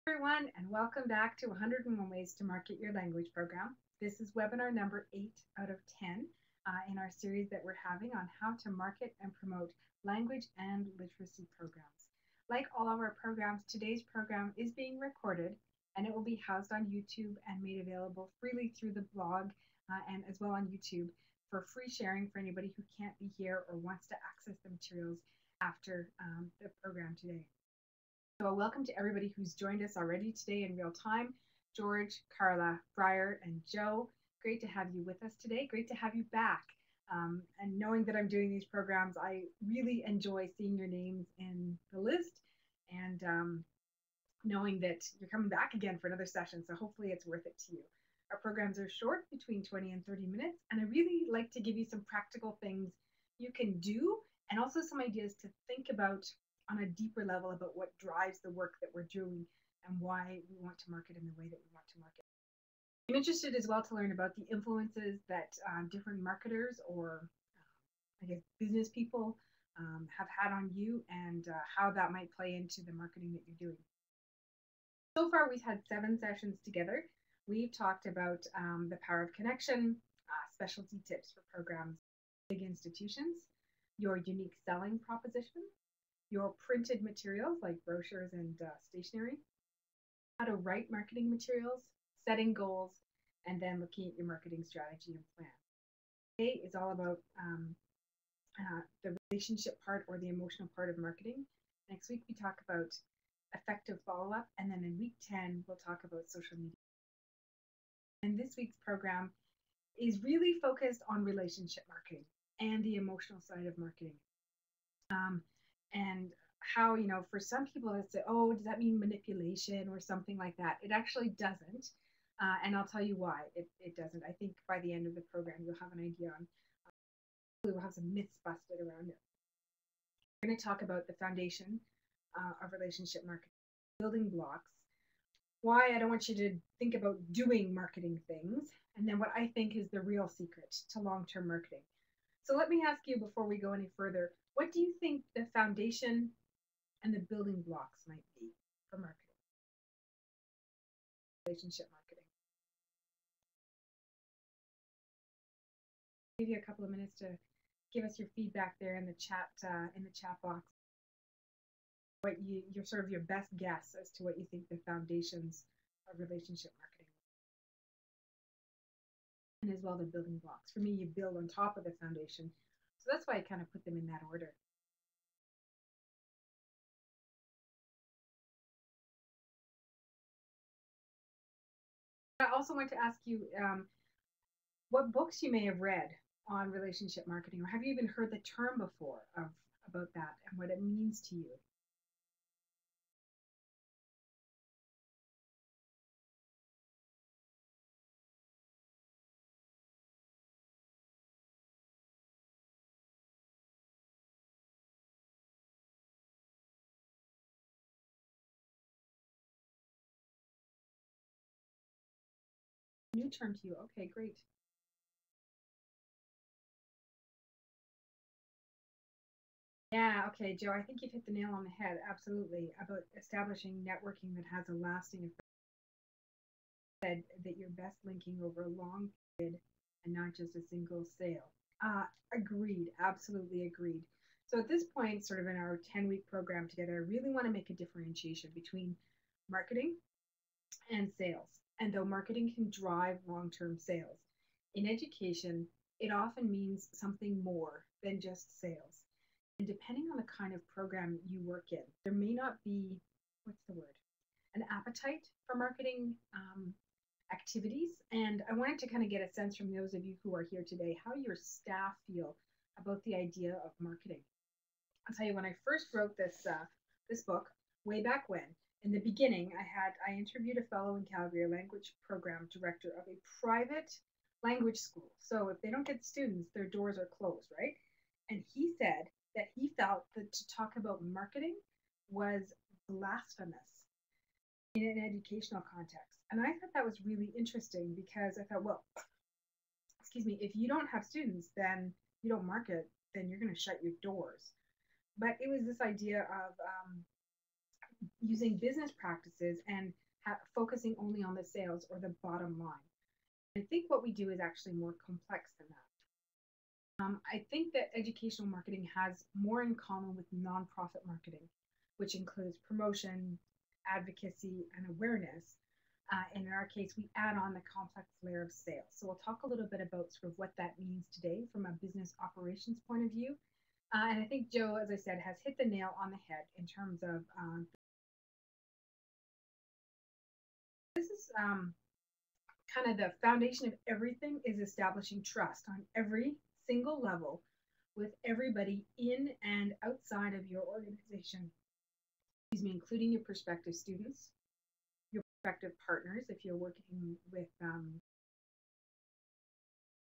Everyone, and welcome back to 101 Ways to Market Your Language program. This is webinar number 8 out of 10 in our series that we're having on how to market and promote language and literacy programs. Like all of our programs, today's program is being recorded and it will be housed on YouTube and made available freely through the blog and as well on YouTube for free sharing for anybody who can't be here or wants to access the materials after the program today. So welcome to everybody who's joined us already today in real time. George, Carla, Briar, and Joe, great to have you with us today. Great to have you back. And knowing that I'm doing these programs, I really enjoy seeing your names in the list and knowing that you're coming back again for another session. So hopefully it's worth it to you. Our programs are short, between 20 and 30 minutes, and I really like to give you some practical things you can do and also some ideas to think about on a deeper level about what drives the work that we're doing and why we want to market in the way that we want to market. I'm interested as well to learn about the influences that different marketers or I guess business people have had on you and how that might play into the marketing that you're doing. So far, we've had 7 sessions together. We've talked about the power of connection, specialty tips for programs, big institutions, your unique selling proposition, your printed materials like brochures and stationery, how to write marketing materials, setting goals, and then looking at your marketing strategy and plan. Today is all about the relationship part or the emotional part of marketing. Next week, we talk about effective follow-up, and then in week 10, we'll talk about social media. And this week's program is really focused on relationship marketing and the emotional side of marketing. And how, for some people, it's, oh, does that mean manipulation or something like that? It actually doesn't. And I'll tell you why it doesn't. I think by the end of the program, you'll have an idea on, we'll have some myths busted around it. We're going to talk about the foundation of relationship marketing, building blocks, why I don't want you to think about doing marketing things, and then what I think is the real secret to long-term marketing. So let me ask you before we go any further, what do you think the foundation and the building blocks might be for marketing, relationship marketing? I'll give you a couple of minutes to give us your feedback there in the chat box. What your sort of your best guess as to what you think the foundations of relationship marketing and as well the building blocks. For me, you build on top of the foundation. So that's why I kind of put them in that order. I also want to ask you what books you may have read on relationship marketing, or have you even heard the term before about that and what it means to you? New term to you. Okay, great. Yeah, okay, Joe, I think you've hit the nail on the head. Absolutely. About establishing networking that has a lasting effect. That you're best linking over a long period and not just a single sale. Agreed. Absolutely agreed. So at this point, sort of in our 10-week program together, I really want to make a differentiation between marketing and sales. And though marketing can drive long-term sales, in education, it often means something more than just sales. And depending on the kind of program you work in, there may not be, what's the word, an appetite for marketing activities. And I wanted to kind of get a sense from those of you who are here today, how your staff feel about the idea of marketing. I'll tell you, when I first wrote this book way back when, in the beginning, I interviewed a fellow in Calgary, a language program director of a private language school. So if they don't get students, their doors are closed, right? And he said that he felt that to talk about marketing was blasphemous in an educational context. And I thought that was really interesting because I thought, well, excuse me, if you don't have students, then you don't market, then you're going to shut your doors. But it was this idea of using business practices and focusing only on the sales or the bottom line. I think what we do is actually more complex than that. I think that educational marketing has more in common with nonprofit marketing, which includes promotion, advocacy, and awareness. And in our case, we add on the complex layer of sales. So we'll talk a little bit about sort of what that means today from a business operations point of view. And I think Joe, as I said, has hit the nail on the head in terms of this is kind of the foundation of everything is establishing trust on every single level with everybody in and outside of your organization. Excuse me, including your prospective students, your prospective partners, if you're working with,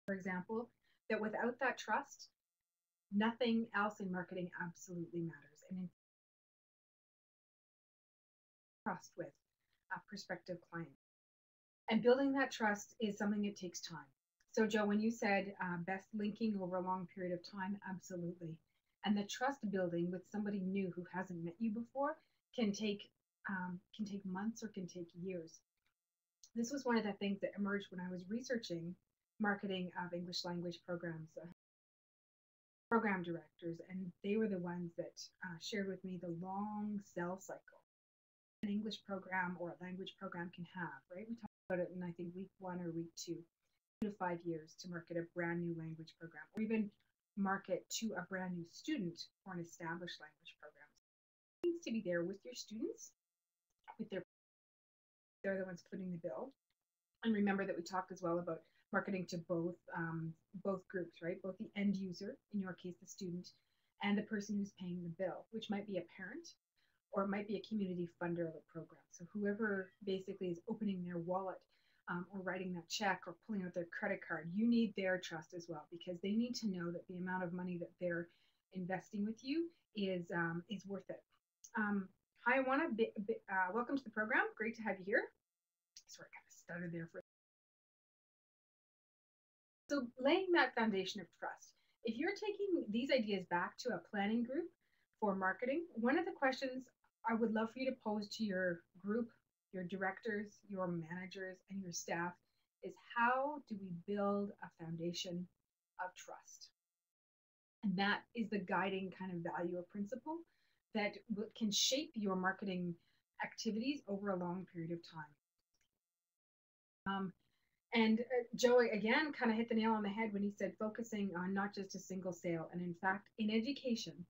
for example, that without that trust, nothing else in marketing absolutely matters. And in trust with a prospective client. And building that trust is something that takes time. So, Joe, when you said best linking over a long period of time, absolutely. And the trust building with somebody new who hasn't met you before can take months or can take years. This was one of the things that emerged when I was researching marketing of English language programs, program directors, and they were the ones that shared with me the long sales cycle an English program or a language program can have, right? We talked about it in, I think, week 1 or week 2 to 5 years to market a brand new language program, or even market to a brand new student for an established language program. It needs to be there with your students, they're the ones footing the bill. And remember that we talked as well about marketing to both groups, right? Both the end user, in your case, the student, and the person who's paying the bill, which might be a parent, or it might be a community funder of a program. So whoever basically is opening their wallet or writing that check or pulling out their credit card, you need their trust as well, because they need to know that the amount of money that they're investing with you is worth it. Hi, Iwana. Welcome to the program. Great to have you here. Sorry, I kind of stuttered there for a second. So laying that foundation of trust. If you're taking these ideas back to a planning group for marketing, one of the questions I would love for you to pose to your group, your directors, your managers, and your staff is, how do we build a foundation of trust? And that is the guiding kind of value or principle that can shape your marketing activities over a long period of time. And Joe, again, kind of hit the nail on the head when he said focusing on not just a single sale. And in fact, in education,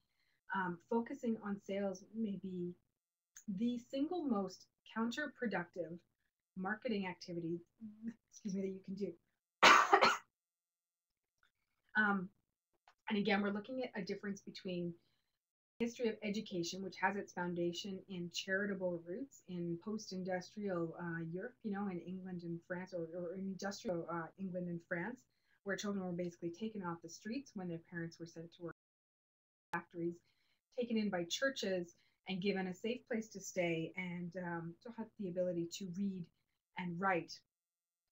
focusing on sales may be the single most counterproductive marketing activity, excuse me, that you can do. And again, we're looking at a difference between history of education, which has its foundation in charitable roots in post-industrial Europe, in England and France, or in industrial England and France, where children were basically taken off the streets when their parents were sent to work in factories, taken in by churches, and given a safe place to stay and to have the ability to read and write.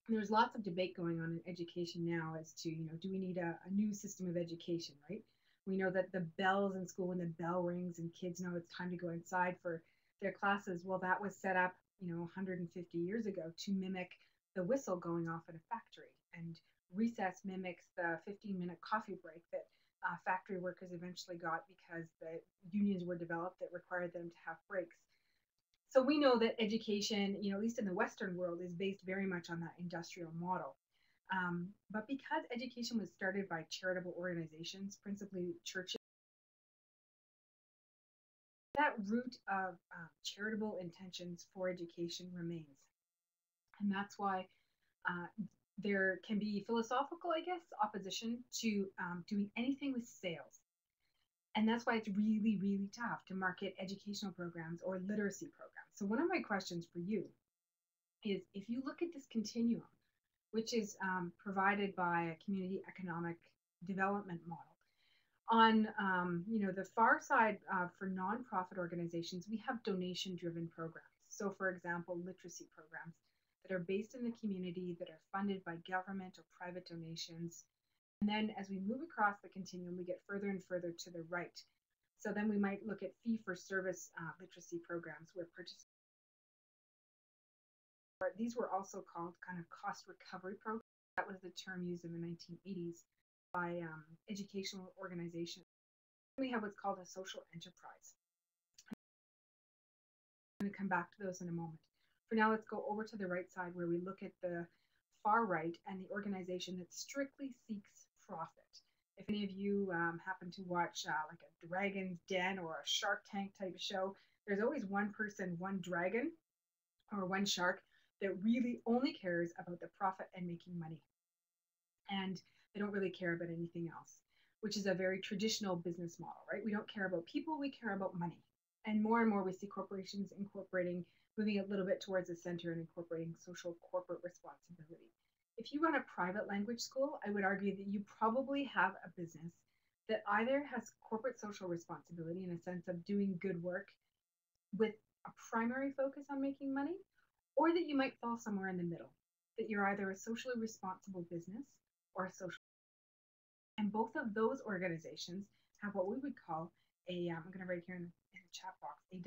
And there's lots of debate going on in education now as to, do we need a new system of education, right? We know that the bells in school, when the bell rings and kids know it's time to go inside for their classes, well, that was set up, 150 years ago to mimic the whistle going off at a factory. And recess mimics the 15-minute coffee break that factory workers eventually got because the unions were developed that required them to have breaks. So we know that education, at least in the Western world, is based very much on that industrial model. But because education was started by charitable organizations, principally churches, that root of charitable intentions for education remains. And that's why there can be philosophical, opposition to doing anything with sales. And that's why it's really, really tough to market educational programs or literacy programs. So one of my questions for you is, if you look at this continuum, which is provided by a community economic development model, on the far side for nonprofit organizations, we have donation-driven programs. So for example, literacy programs that are based in the community, that are funded by government or private donations. And then as we move across the continuum, we get further and further to the right. So then we might look at fee-for-service literacy programs where participants. These were also called kind of cost recovery programs. That was the term used in the 1980s by educational organizations. We have what's called a social enterprise. I'm going to come back to those in a moment. For now, let's go over to the right side where we look at the far right and the organization that strictly seeks profit. If any of you happen to watch like a Dragon's Den or a Shark Tank type show, there's always one person, one dragon or one shark that really only cares about the profit and making money. And they don't really care about anything else, which is a very traditional business model, right? We don't care about people, we care about money. And more we see corporations incorporating, moving a little bit towards the center and incorporating social corporate responsibility. If you run a private language school, I would argue that you probably have a business that either has corporate social responsibility in a sense of doing good work with a primary focus on making money, or that you might fall somewhere in the middle, that you're either a socially responsible business or a social. And both of those organizations have what we would call a, I'm going to write here in the chat box, a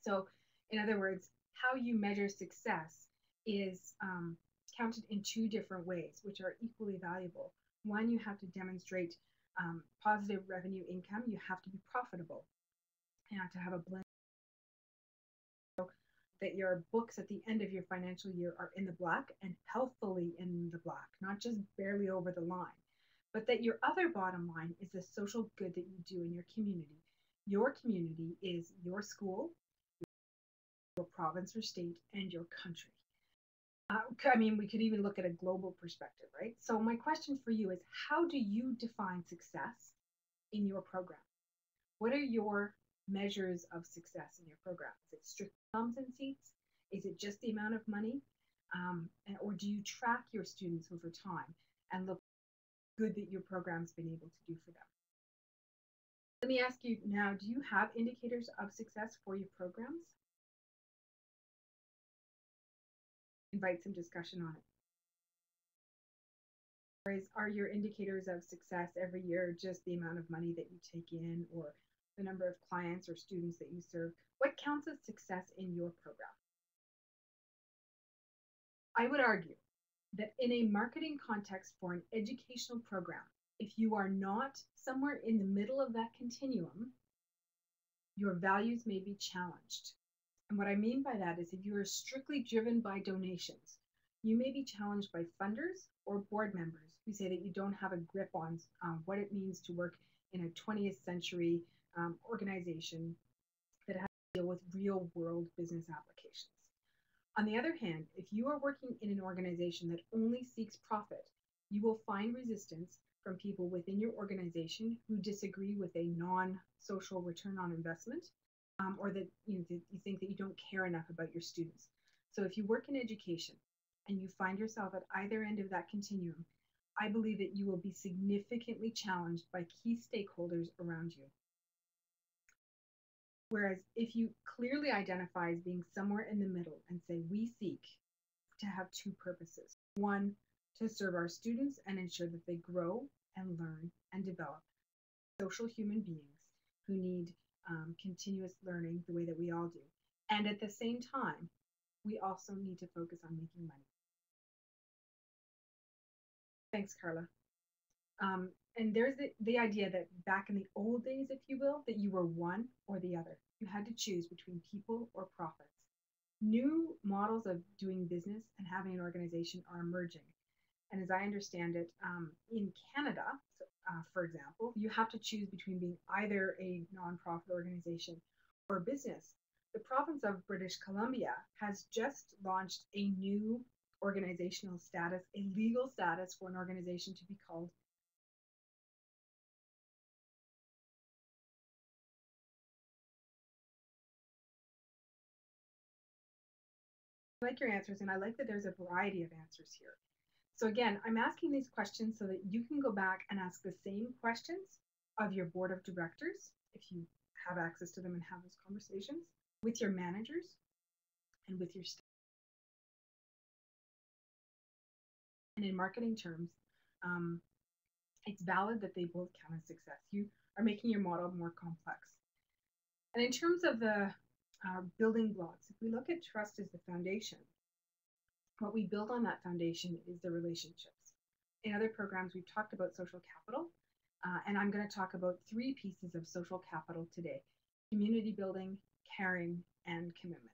So, in other words, how you measure success is counted in two different ways, which are equally valuable. One, you have to demonstrate positive revenue income. You have to be profitable. You have to have a blend that your books at the end of your financial year are in the black and healthfully in the black, not just barely over the line, but that your other bottom line is the social good that you do in your community. Your community is your school, your province or state, and your country. I mean, we could even look at a global perspective, right? So my question for you is, how do you define success in your program? What are your measures of success in your program? Is it strict thumbs and seats? Is it just the amount of money? Or do you track your students over time and look good that your program's been able to do for them? Let me ask you now, do you have indicators of success for your programs? Invite some discussion on it. Are your indicators of success every year just the amount of money that you take in or the number of clients or students that you serve? What counts as success in your program? I would argue that in a marketing context for an educational program, if you are not somewhere in the middle of that continuum, your values may be challenged. And what I mean by that is if you are strictly driven by donations, you may be challenged by funders or board members who say that you don't have a grip on what it means to work in a 20th century organization that has to deal with real world business applications. On the other hand, if you are working in an organization that only seeks profit, you will find resistance from people within your organization who disagree with a non-social return on investment, or that you think that you don't care enough about your students. So if you work in education and you find yourself at either end of that continuum, I believe that you will be significantly challenged by key stakeholders around you. Whereas if you clearly identify as being somewhere in the middle and say, we seek to have two purposes. One, to serve our students and ensure that they grow and learn and develop social human beings who need continuous learning the way that we all do. And at the same time, we also need to focus on making money. Thanks, Carla. And there's the idea that back in the old days, if you will, that you were one or the other. You had to choose between people or profits. New models of doing business and having an organization are emerging. And as I understand it, in Canada, for example, you have to choose between being either a nonprofit organization or a business. The province of British Columbia has just launched a new organizational status, a legal status for an organization to be called. I like your answers, and I like that there's a variety of answers here. So again, I'm asking these questions so that you can go back and ask the same questions of your board of directors, if you have access to them and have those conversations, with your managers and with your staff. And in marketing terms, it's valid that they both count as success. You are making your model more complex. And in terms of the building blocks, if we look at trust as the foundation, what we build on that foundation is the relationships. In other programs, we've talked about social capital, and I'm going to talk about 3 pieces of social capital today: community building, caring, and commitment.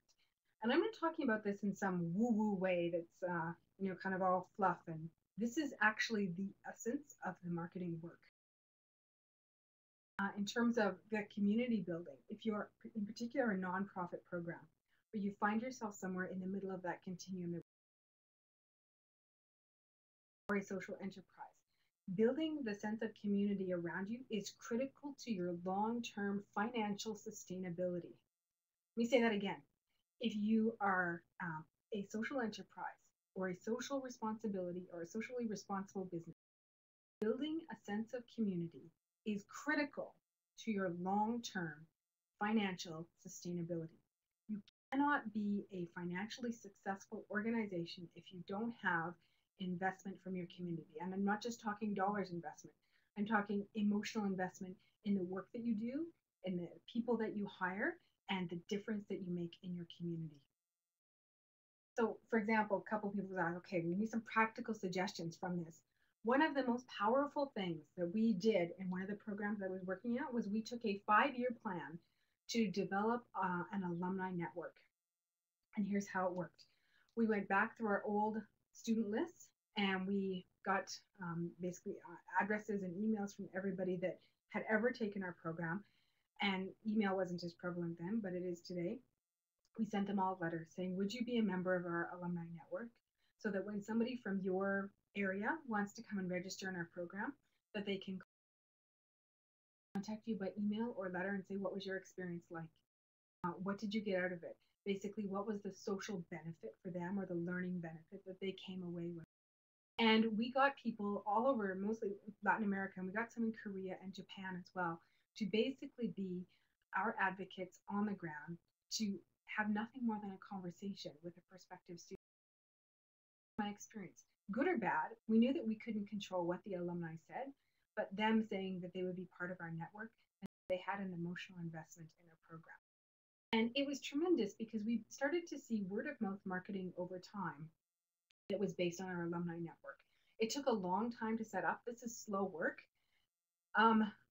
And I'm not talking about this in some woo-woo way that's kind of all fluff. And this is actually the essence of the marketing work. In terms of the community building, if you're in particular a nonprofit program, where you find yourself somewhere in the middle of that continuum, or a social enterprise, building the sense of community around you is critical to your long-term financial sustainability. Let me say that again. If you are a social enterprise or a social responsibility or a socially responsible business, building a sense of community is critical to your long-term financial sustainability. You cannot be a financially successful organization if you don't have investment from your community. And I'm not just talking dollars investment. I'm talking emotional investment in the work that you do, in the people that you hire, and the difference that you make in your community. So, for example, a couple of people ask, okay, we need some practical suggestions from this. One of the most powerful things that we did in one of the programs I was working at was we took a 5-year plan to develop an alumni network. And here's how it worked. We went back through our old student lists and we got basically addresses and emails from everybody that had ever taken our program. And email wasn't as prevalent then, but it is today. We sent them all letters saying, would you be a member of our alumni network? So that when somebody from your area wants to come and register in our program, that they can contact you by email or letter and say, what was your experience like? What did you get out of it? Basically, what was the social benefit for them or the learning benefit that they came away with? And we got people all over, mostly Latin America, and we got some in Korea and Japan as well, to basically be our advocates on the ground, to have nothing more than a conversation with a prospective student. My experience, good or bad, we knew that we couldn't control what the alumni said, but them saying that they would be part of our network and they had an emotional investment in our program. And it was tremendous because we started to see word of mouth marketing over time that was based on our alumni network. It took a long time to set up. This is slow work,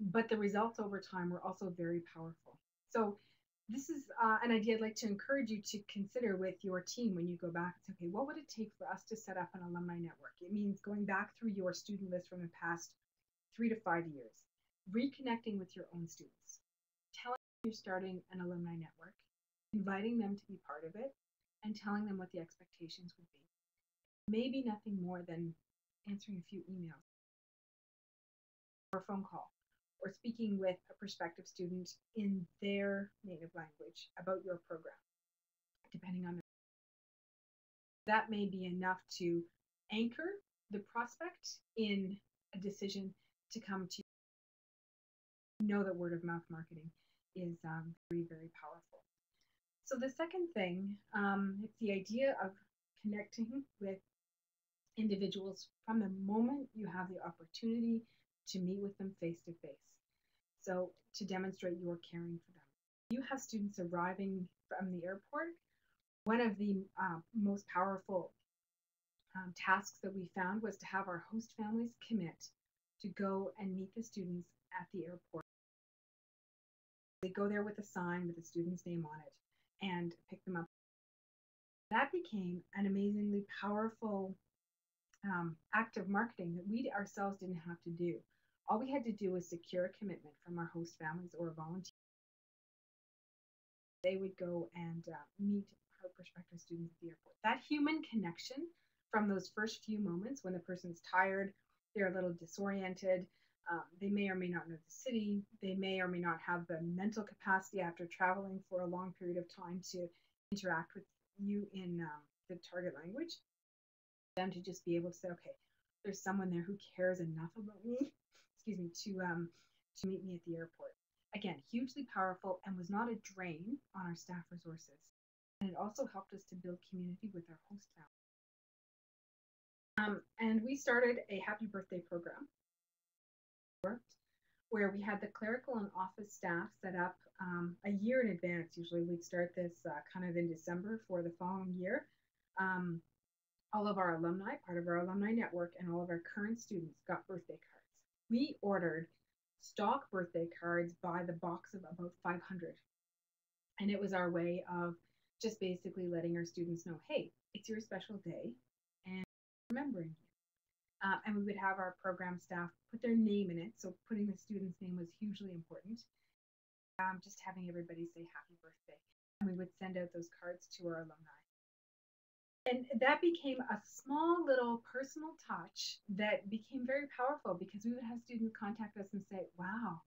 but the results over time were also very powerful. So this is an idea I'd like to encourage you to consider with your team when you go back. It's okay, what would it take for us to set up an alumni network? It means going back through your student list from the past 3 to 5 years, reconnecting with your own students, telling them you're starting an alumni network, inviting them to be part of it, and telling them what the expectations would be. Maybe nothing more than answering a few emails or a phone call, or speaking with a prospective student in their native language about your program, depending on that may be enough to anchor the prospect in a decision to come to you. Know that word of mouth marketing is very, very powerful. So the second thing, it's the idea of connecting with individuals from the moment you have the opportunity to meet with them face to face. So to demonstrate you're caring for them. You have students arriving from the airport. One of the most powerful tasks that we found was to have our host families commit to go and meet the students at the airport. They go there with a sign with the student's name on it and pick them up. That became an amazingly powerful act of marketing that we ourselves didn't have to do. All we had to do was secure a commitment from our host families or a volunteer. They would go and meet our prospective students at the airport. That human connection from those first few moments when the person's tired, they're a little disoriented, they may or may not know the city, they may or may not have the mental capacity after traveling for a long period of time to interact with you in the target language. Them to just be able to say, okay, there's someone there who cares enough about me, to meet me at the airport. Again, hugely powerful and was not a drain on our staff resources. And it also helped us to build community with our host family. And we started a happy birthday program where we had the clerical and office staff set up a year in advance. Usually we'd start this kind of in December for the following year. Um, all of our alumni, part of our alumni network, and all of our current students got birthday cards. We ordered stock birthday cards by the box of about 500. And it was our way of just basically letting our students know, hey, it's your special day and remembering you. And we would have our program staff put their name in it. So putting the student's name was hugely important. Just having everybody say happy birthday. And we would send out those cards to our alumni. And that became a small little personal touch that became very powerful because we would have students contact us and say, wow,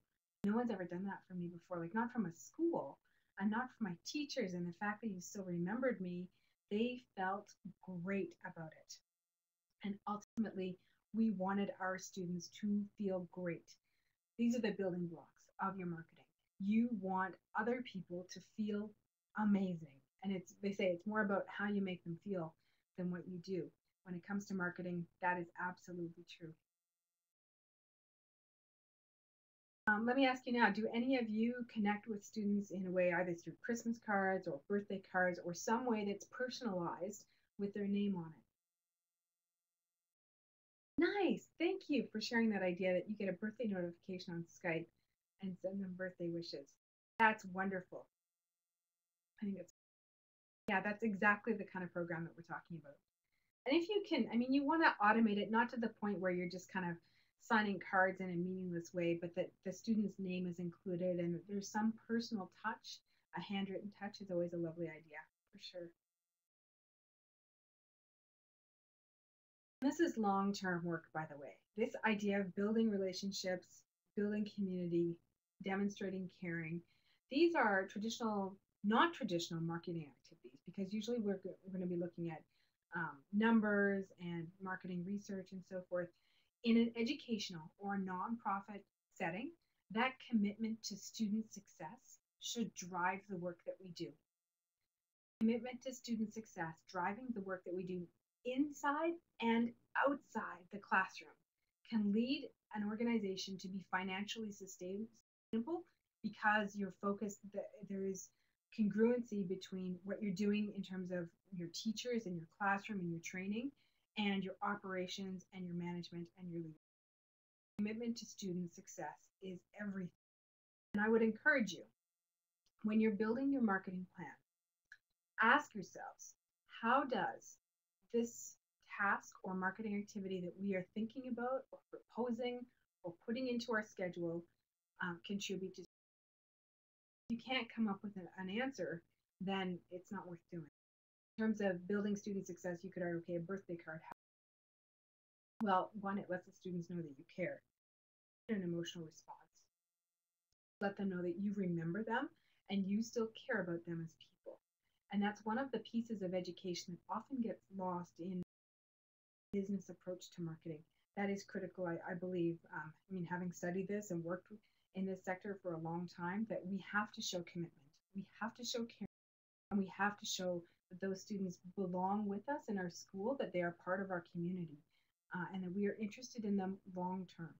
no one's ever done that for me before, like not from a school and not from my teachers. And the fact that you still remembered me, they felt great about it. And ultimately, we wanted our students to feel great. These are the building blocks of your marketing. You want other people to feel amazing. And they say it's more about how you make them feel than what you do. When it comes to marketing, that is absolutely true. Let me ask you now, do any of you connect with students in a way, either through Christmas cards or birthday cards or some way that's personalized with their name on it? Nice. Thank you for sharing that idea that you get a birthday notification on Skype and send them birthday wishes. That's wonderful. I think that's exactly the kind of program that we're talking about. And if you can, I mean, you want to automate it, not to the point where you're just kind of signing cards in a meaningless way, but that the student's name is included and there's some personal touch. A handwritten touch is always a lovely idea, for sure. This is long-term work, by the way. This idea of building relationships, building community, demonstrating caring, these are traditional, not traditional marketing activities because usually we're going to be looking at numbers and marketing research and so forth. In an educational or nonprofit setting, that commitment to student success should drive the work that we do. Commitment to student success, driving the work that we do inside and outside the classroom, can lead an organization to be financially sustainable because you're focused, there's congruency between what you're doing in terms of your teachers and your classroom and your training and your operations and your management and your leadership. Commitment to student success is everything. And I would encourage you, when you're building your marketing plan, ask yourselves, how does this task or marketing activity that we are thinking about or proposing or putting into our schedule contribute to? If you can't come up with an answer, then it's not worth doing. In terms of building student success, you could argue, okay, a birthday card. Well, one, it lets the students know that you care. An emotional response. Let them know that you remember them and you still care about them as people. And that's one of the pieces of education that often gets lost in business approach to marketing. That is critical, I believe. I mean, having studied this and worked in this sector for a long time, that we have to show commitment. We have to show care. And we have to show that those students belong with us in our school, that they are part of our community, and that we are interested in them long term.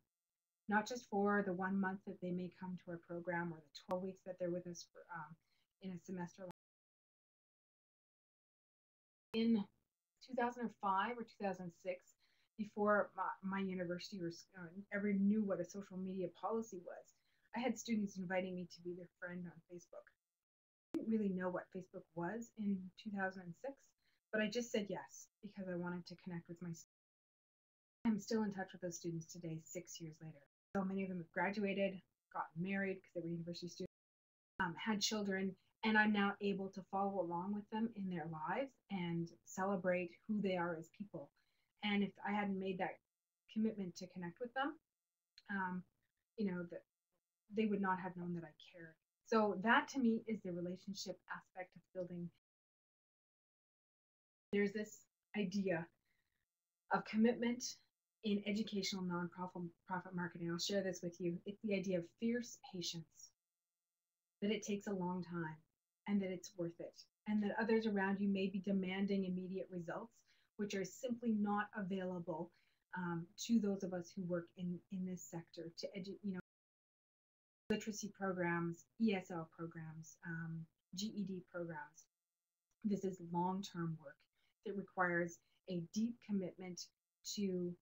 Not just for the 1 month that they may come to our program or the 12 weeks that they're with us for, in a semester. In 2005 or 2006, before my university ever knew what a social media policy was, I had students inviting me to be their friend on Facebook. I didn't really know what Facebook was in 2006, but I just said yes because I wanted to connect with my students. I'm still in touch with those students today, 6 years later. So many of them have graduated, gotten married because they were university students, had children, and I'm now able to follow along with them in their lives and celebrate who they are as people. And if I hadn't made that commitment to connect with them, that they would not have known that I cared. So that to me is the relationship aspect of building. There's this idea of commitment in educational nonprofit marketing. I'll share this with you. It's the idea of fierce patience, that it takes a long time and that it's worth it, and that others around you may be demanding immediate results which are simply not available to those of us who work in this sector to literacy programs, ESL programs, GED programs. This is long-term work that requires a deep commitment to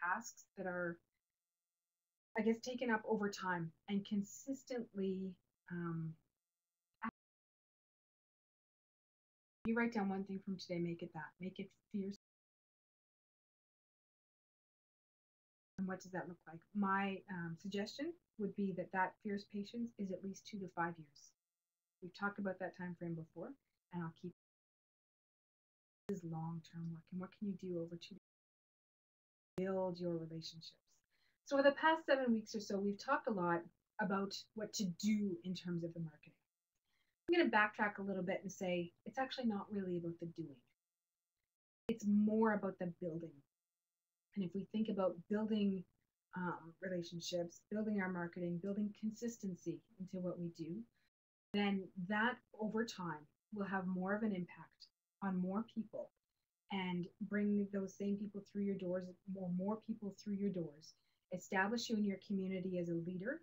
tasks that are, I guess, taken up over time and consistently. You write down one thing from today, make it that. Make it fierce. And what does that look like? My suggestion would be that fierce patience is at least 2 to 5 years. We've talked about that time frame before, and I'll keep this long-term work. And what can you do over 2 years? Build your relationships. So for the past 7 weeks or so, we've talked a lot about what to do in terms of the marketing. I'm going to backtrack a little bit and say it's actually not really about the doing. It's more about the building. And if we think about building relationships, building our marketing, building consistency into what we do, then that over time will have more of an impact on more people and bring those same people through your doors, or more people through your doors, establish you in your community as a leader,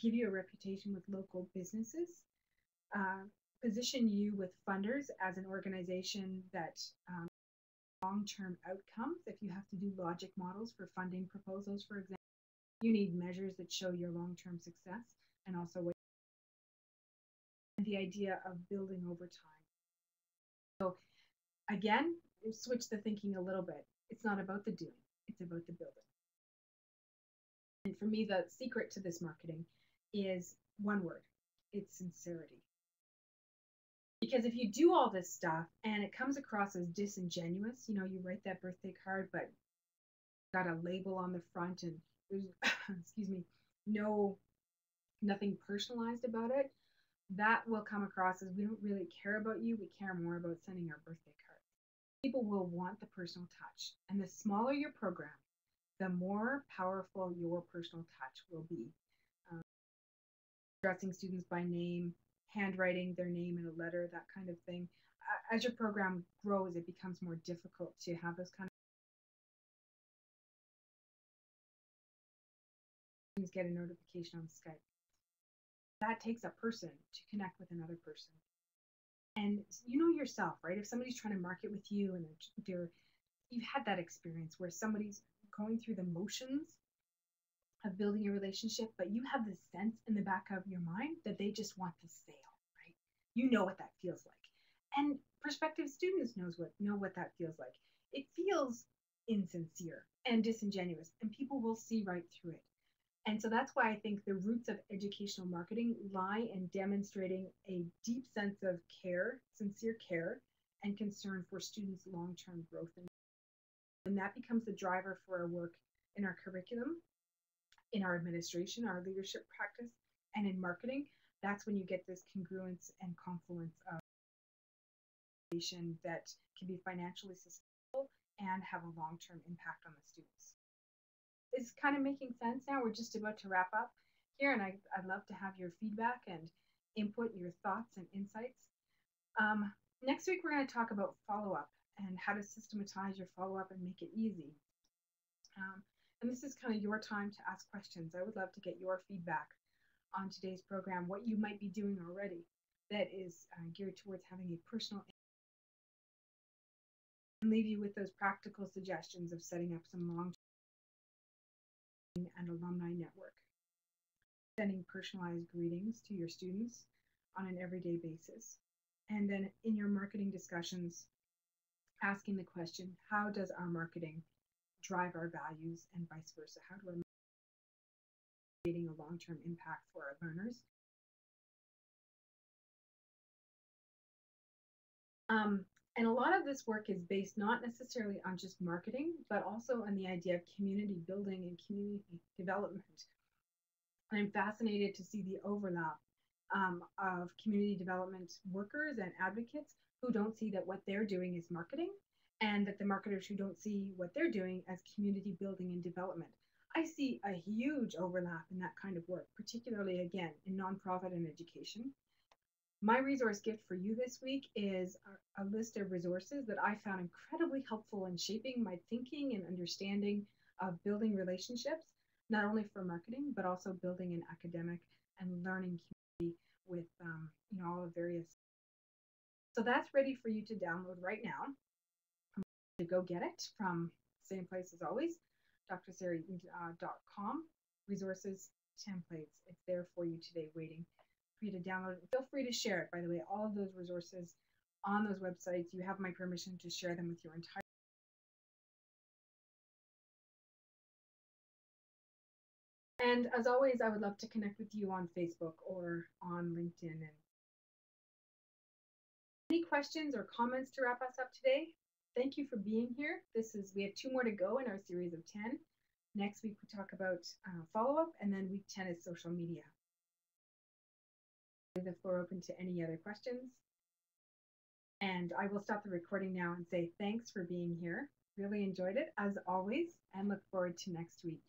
give you a reputation with local businesses, position you with funders as an organization that long-term outcomes. If you have to do logic models for funding proposals, for example, you need measures that show your long-term success and also what the idea of building over time. So again, switch the thinking a little bit. It's not about the doing, it's about the building. And for me, the secret to this marketing is one word. It's sincerity. Because if you do all this stuff and it comes across as disingenuous, you write that birthday card, but got a label on the front and there's, excuse me, nothing personalized about it, that will come across as we don't really care about you. We care more about sending our birthday card. People will want the personal touch. And the smaller your program, the more powerful your personal touch will be. Addressing students by name, handwriting their name in a letter, that kind of thing. As your program grows, it becomes more difficult to have those kind of things. Get a notification on Skype. That takes a person to connect with another person. And you know yourself, right? If somebody's trying to market with you and you've had that experience where somebody's going through the motions of building a relationship, but you have this sense in the back of your mind that they just want the sale, right? You know what that feels like. And prospective students know what that feels like. It feels insincere and disingenuous, and people will see right through it. And so that's why I think the roots of educational marketing lie in demonstrating a deep sense of care, sincere care, and concern for students' long-term growth. And that becomes the driver for our work in our curriculum, in our administration, our leadership practice, and in marketing. That's when you get this congruence and confluence of education that can be financially sustainable and have a long-term impact on the students. Is kind of making sense now? We're just about to wrap up here, and I'd love to have your feedback and input, your thoughts and insights. Next week, we're going to talk about follow-up and how to systematize your follow-up and make it easy. And this is kind of your time to ask questions. I would love to get your feedback on today's program, what you might be doing already that is geared towards having a personal impact, and leave you with those practical suggestions of setting up some long-term and alumni network, sending personalized greetings to your students on an everyday basis, and then in your marketing discussions, asking the question, how does our marketing drive our values and vice versa? How do we creating a long-term impact for our learners? And a lot of this work is based not necessarily on just marketing, but also on the idea of community building and community development. I'm fascinated to see the overlap of community development workers and advocates who don't see that what they're doing is marketing, and that the marketers who don't see what they're doing as community building and development. I see a huge overlap in that kind of work, particularly, again, in nonprofit and education. My resource gift for you this week is a list of resources that I found incredibly helpful in shaping my thinking and understanding of building relationships, not only for marketing, but also building an academic and learning community with all the various. So that's ready for you to download right now. To go get it from same place as always, drsarah.com, resources, templates. It's there for you today, waiting for you to download it. Feel free to share it, by the way. All of those resources on those websites, you have my permission to share them with your entire. And as always, I would love to connect with you on Facebook or on LinkedIn. And any questions or comments to wrap us up today? Thank you for being here. We have 2 more to go in our series of 10. Next week, we talk about follow-up, and then week 10 is social media. Leave the floor open to any other questions. And I will stop the recording now and say thanks for being here. Really enjoyed it, as always, and look forward to next week.